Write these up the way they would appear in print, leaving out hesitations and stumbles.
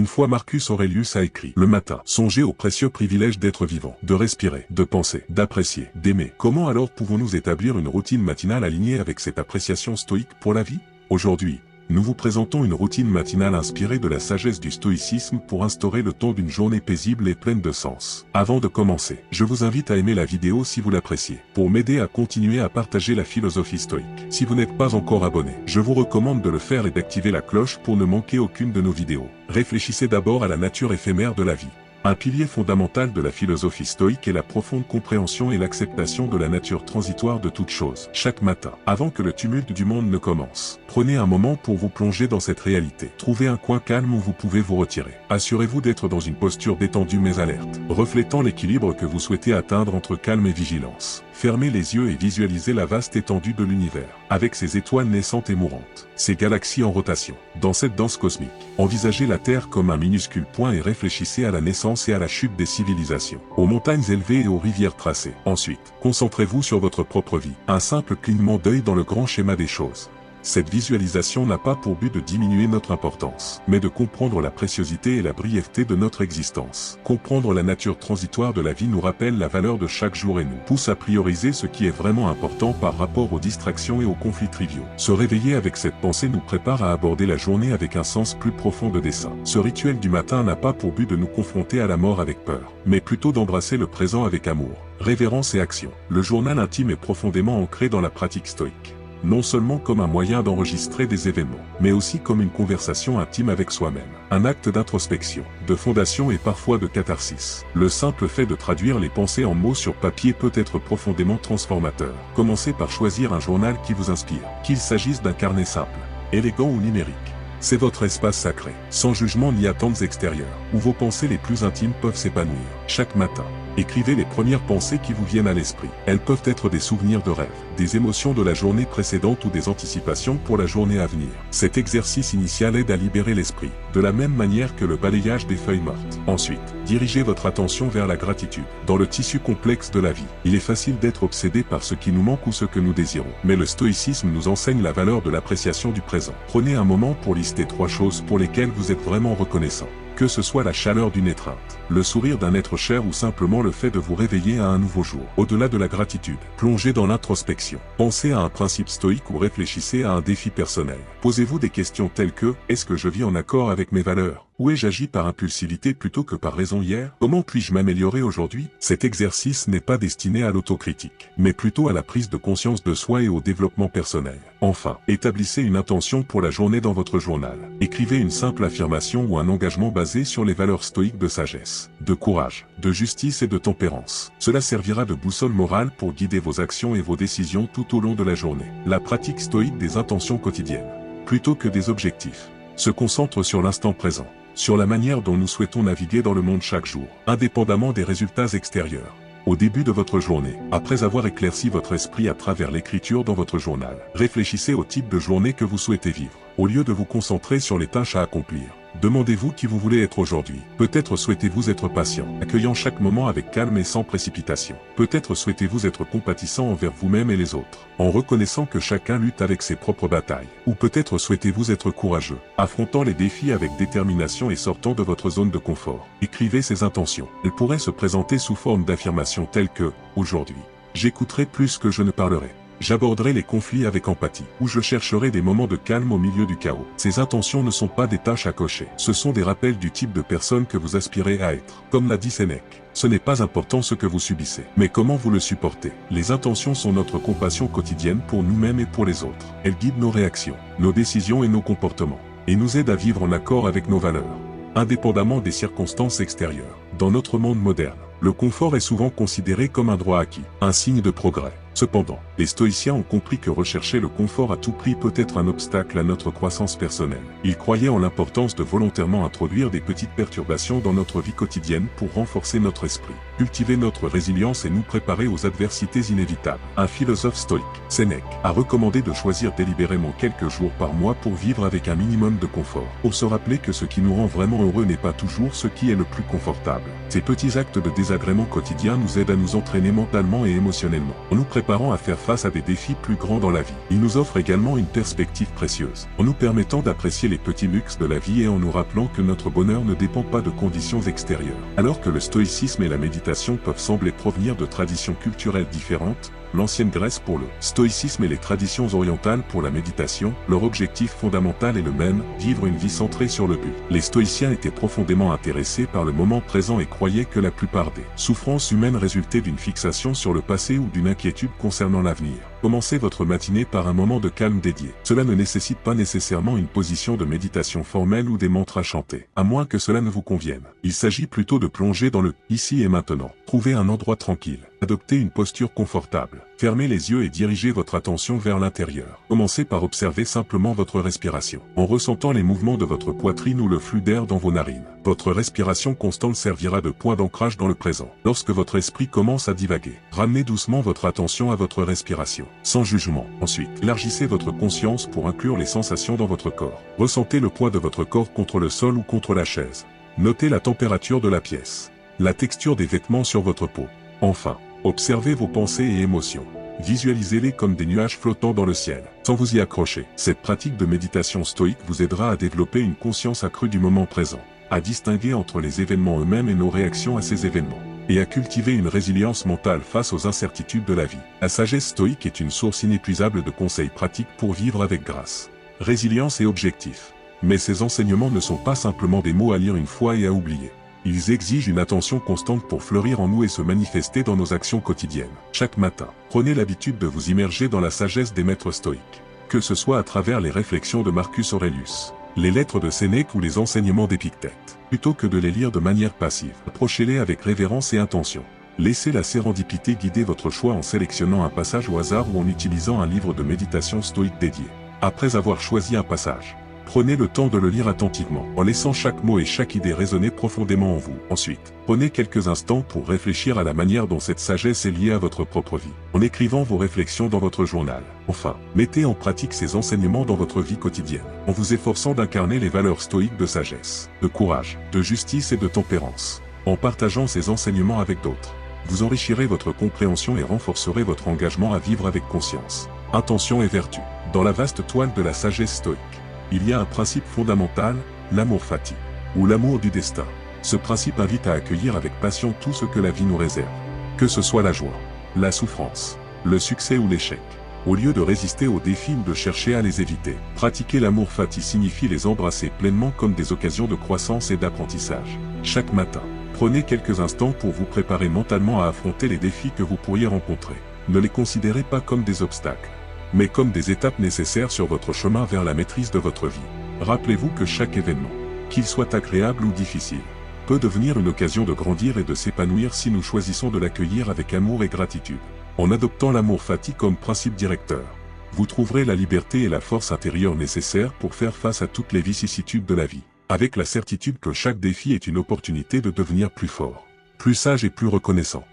Une fois Marcus Aurelius a écrit « Le matin, songez au précieux privilège d'être vivant, de respirer, de penser, d'apprécier, d'aimer ». Comment alors pouvons-nous établir une routine matinale alignée avec cette appréciation stoïque pour la vie? Aujourd'hui, nous vous présentons une routine matinale inspirée de la sagesse du stoïcisme pour instaurer le ton d'une journée paisible et pleine de sens. Avant de commencer, je vous invite à aimer la vidéo si vous l'appréciez, pour m'aider à continuer à partager la philosophie stoïque. Si vous n'êtes pas encore abonné, je vous recommande de le faire et d'activer la cloche pour ne manquer aucune de nos vidéos. Réfléchissez d'abord à la nature éphémère de la vie. Un pilier fondamental de la philosophie stoïque est la profonde compréhension et l'acceptation de la nature transitoire de toute chose. Chaque matin, avant que le tumulte du monde ne commence, prenez un moment pour vous plonger dans cette réalité. Trouvez un coin calme où vous pouvez vous retirer. Assurez-vous d'être dans une posture détendue mais alerte, reflétant l'équilibre que vous souhaitez atteindre entre calme et vigilance. Fermez les yeux et visualisez la vaste étendue de l'univers, avec ses étoiles naissantes et mourantes, ses galaxies en rotation. Dans cette danse cosmique, envisagez la Terre comme un minuscule point et réfléchissez à la naissance et à la chute des civilisations, aux montagnes élevées et aux rivières tracées. Ensuite, concentrez-vous sur votre propre vie, un simple clignement d'œil dans le grand schéma des choses. Cette visualisation n'a pas pour but de diminuer notre importance, mais de comprendre la préciosité et la brièveté de notre existence. Comprendre la nature transitoire de la vie nous rappelle la valeur de chaque jour et nous pousse à prioriser ce qui est vraiment important par rapport aux distractions et aux conflits triviaux. Se réveiller avec cette pensée nous prépare à aborder la journée avec un sens plus profond de dessein. Ce rituel du matin n'a pas pour but de nous confronter à la mort avec peur, mais plutôt d'embrasser le présent avec amour, révérence et action. Le journal intime est profondément ancré dans la pratique stoïque. Non seulement comme un moyen d'enregistrer des événements, mais aussi comme une conversation intime avec soi-même. Un acte d'introspection, de fondation et parfois de catharsis. Le simple fait de traduire les pensées en mots sur papier peut être profondément transformateur. Commencez par choisir un journal qui vous inspire, qu'il s'agisse d'un carnet simple, élégant ou numérique. C'est votre espace sacré, sans jugement ni attentes extérieures, où vos pensées les plus intimes peuvent s'épanouir. Chaque matin, écrivez les premières pensées qui vous viennent à l'esprit. Elles peuvent être des souvenirs de rêve, des émotions de la journée précédente ou des anticipations pour la journée à venir. Cet exercice initial aide à libérer l'esprit, de la même manière que le balayage des feuilles mortes. Ensuite, dirigez votre attention vers la gratitude. Dans le tissu complexe de la vie, il est facile d'être obsédé par ce qui nous manque ou ce que nous désirons. Mais le stoïcisme nous enseigne la valeur de l'appréciation du présent. Prenez un moment pour lister 3 choses pour lesquelles vous êtes vraiment reconnaissant. Que ce soit la chaleur d'une étreinte, le sourire d'un être cher ou simplement le fait de vous réveiller à un nouveau jour. Au-delà de la gratitude, plongez dans l'introspection. Pensez à un principe stoïque ou réfléchissez à un défi personnel. Posez-vous des questions telles que « Est-ce que je vis en accord avec mes valeurs ? Ou ai-je agi par impulsivité plutôt que par raison hier ? Comment puis-je m'améliorer aujourd'hui ?» Cet exercice n'est pas destiné à l'autocritique, mais plutôt à la prise de conscience de soi et au développement personnel. Enfin, établissez une intention pour la journée dans votre journal. Écrivez une simple affirmation ou un engagement basé sur les valeurs stoïques de sagesse, de courage, de justice et de tempérance. Cela servira de boussole morale pour guider vos actions et vos décisions tout au long de la journée. La pratique stoïque des intentions quotidiennes, plutôt que des objectifs, se concentre sur l'instant présent, sur la manière dont nous souhaitons naviguer dans le monde chaque jour, indépendamment des résultats extérieurs. Au début de votre journée, après avoir éclairci votre esprit à travers l'écriture dans votre journal, réfléchissez au type de journée que vous souhaitez vivre. Au lieu de vous concentrer sur les tâches à accomplir, demandez-vous qui vous voulez être aujourd'hui. Peut-être souhaitez-vous être patient, accueillant chaque moment avec calme et sans précipitation. Peut-être souhaitez-vous être compatissant envers vous-même et les autres, en reconnaissant que chacun lutte avec ses propres batailles. Ou peut-être souhaitez-vous être courageux, affrontant les défis avec détermination et sortant de votre zone de confort. Écrivez ces intentions. Elles pourraient se présenter sous forme d'affirmations telles que « Aujourd'hui, j'écouterai plus que je ne parlerai ». J'aborderai les conflits avec empathie, ou je chercherai des moments de calme au milieu du chaos. Ces intentions ne sont pas des tâches à cocher. Ce sont des rappels du type de personne que vous aspirez à être. Comme l'a dit Sénèque, ce n'est pas important ce que vous subissez, mais comment vous le supportez. Les intentions sont notre compassion quotidienne pour nous-mêmes et pour les autres. Elles guident nos réactions, nos décisions et nos comportements, et nous aident à vivre en accord avec nos valeurs, indépendamment des circonstances extérieures. Dans notre monde moderne, le confort est souvent considéré comme un droit acquis, un signe de progrès. Cependant, les stoïciens ont compris que rechercher le confort à tout prix peut être un obstacle à notre croissance personnelle. Ils croyaient en l'importance de volontairement introduire des petites perturbations dans notre vie quotidienne pour renforcer notre esprit, cultiver notre résilience et nous préparer aux adversités inévitables. Un philosophe stoïque, Sénèque, a recommandé de choisir délibérément quelques jours par mois pour vivre avec un minimum de confort, pour se rappeler que ce qui nous rend vraiment heureux n'est pas toujours ce qui est le plus confortable. Ces petits actes de désagrément quotidien nous aident à nous entraîner mentalement et émotionnellement. On nous prépare préparant à faire face à des défis plus grands dans la vie. Il nous offre également une perspective précieuse, en nous permettant d'apprécier les petits luxes de la vie et en nous rappelant que notre bonheur ne dépend pas de conditions extérieures. Alors que le stoïcisme et la méditation peuvent sembler provenir de traditions culturelles différentes, l'ancienne Grèce pour le stoïcisme et les traditions orientales pour la méditation, leur objectif fondamental est le même, vivre une vie centrée sur le but. Les stoïciens étaient profondément intéressés par le moment présent et croyaient que la plupart des souffrances humaines résultaient d'une fixation sur le passé ou d'une inquiétude concernant l'avenir. Commencez votre matinée par un moment de calme dédié. Cela ne nécessite pas nécessairement une position de méditation formelle ou des mantras chantés, à moins que cela ne vous convienne. Il s'agit plutôt de plonger dans le ici et maintenant. Trouvez un endroit tranquille. Adoptez une posture confortable. Fermez les yeux et dirigez votre attention vers l'intérieur. Commencez par observer simplement votre respiration, en ressentant les mouvements de votre poitrine ou le flux d'air dans vos narines. Votre respiration constante servira de point d'ancrage dans le présent. Lorsque votre esprit commence à divaguer, ramenez doucement votre attention à votre respiration, sans jugement. Ensuite, élargissez votre conscience pour inclure les sensations dans votre corps. Ressentez le poids de votre corps contre le sol ou contre la chaise. Notez la température de la pièce, la texture des vêtements sur votre peau. Enfin, observez vos pensées et émotions. Visualisez-les comme des nuages flottant dans le ciel, sans vous y accrocher. Cette pratique de méditation stoïque vous aidera à développer une conscience accrue du moment présent, à distinguer entre les événements eux-mêmes et nos réactions à ces événements, et à cultiver une résilience mentale face aux incertitudes de la vie. La sagesse stoïque est une source inépuisable de conseils pratiques pour vivre avec grâce, résilience et objectif. Mais ces enseignements ne sont pas simplement des mots à lire une fois et à oublier. Ils exigent une attention constante pour fleurir en nous et se manifester dans nos actions quotidiennes. Chaque matin, prenez l'habitude de vous immerger dans la sagesse des maîtres stoïques. Que ce soit à travers les réflexions de Marcus Aurelius, les lettres de Sénèque ou les enseignements d'Épictète. Plutôt que de les lire de manière passive, approchez-les avec révérence et intention. Laissez la sérendipité guider votre choix en sélectionnant un passage au hasard ou en utilisant un livre de méditation stoïque dédié. Après avoir choisi un passage, prenez le temps de le lire attentivement, en laissant chaque mot et chaque idée résonner profondément en vous. Ensuite, prenez quelques instants pour réfléchir à la manière dont cette sagesse est liée à votre propre vie, en écrivant vos réflexions dans votre journal. Enfin, mettez en pratique ces enseignements dans votre vie quotidienne, en vous efforçant d'incarner les valeurs stoïques de sagesse, de courage, de justice et de tempérance. En partageant ces enseignements avec d'autres, vous enrichirez votre compréhension et renforcerez votre engagement à vivre avec conscience, intention et vertu. Dans la vaste toile de la sagesse stoïque, il y a un principe fondamental, l'amour fati, ou l'amour du destin. Ce principe invite à accueillir avec passion tout ce que la vie nous réserve. Que ce soit la joie, la souffrance, le succès ou l'échec. Au lieu de résister aux défis ou de chercher à les éviter, pratiquer l'amour fati signifie les embrasser pleinement comme des occasions de croissance et d'apprentissage. Chaque matin, prenez quelques instants pour vous préparer mentalement à affronter les défis que vous pourriez rencontrer. Ne les considérez pas comme des obstacles, mais comme des étapes nécessaires sur votre chemin vers la maîtrise de votre vie. Rappelez-vous que chaque événement, qu'il soit agréable ou difficile, peut devenir une occasion de grandir et de s'épanouir si nous choisissons de l'accueillir avec amour et gratitude. En adoptant l'amour fati comme principe directeur, vous trouverez la liberté et la force intérieure nécessaires pour faire face à toutes les vicissitudes de la vie, avec la certitude que chaque défi est une opportunité de devenir plus fort, plus sage et plus reconnaissant.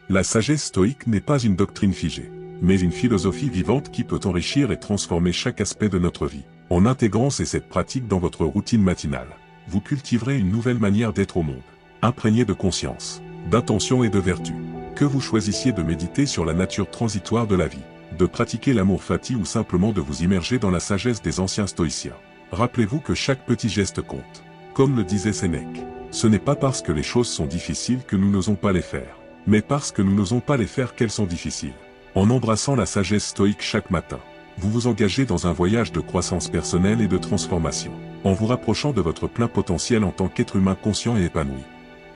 La sagesse stoïque n'est pas une doctrine figée, mais une philosophie vivante qui peut enrichir et transformer chaque aspect de notre vie. En intégrant cette pratique dans votre routine matinale, vous cultiverez une nouvelle manière d'être au monde, imprégnée de conscience, d'intention et de vertu. Que vous choisissiez de méditer sur la nature transitoire de la vie, de pratiquer l'amour fati ou simplement de vous immerger dans la sagesse des anciens stoïciens, rappelez-vous que chaque petit geste compte. Comme le disait Sénèque, ce n'est pas parce que les choses sont difficiles que nous n'osons pas les faire, mais parce que nous n'osons pas les faire qu'elles sont difficiles. En embrassant la sagesse stoïque chaque matin, vous vous engagez dans un voyage de croissance personnelle et de transformation, en vous rapprochant de votre plein potentiel en tant qu'être humain conscient et épanoui.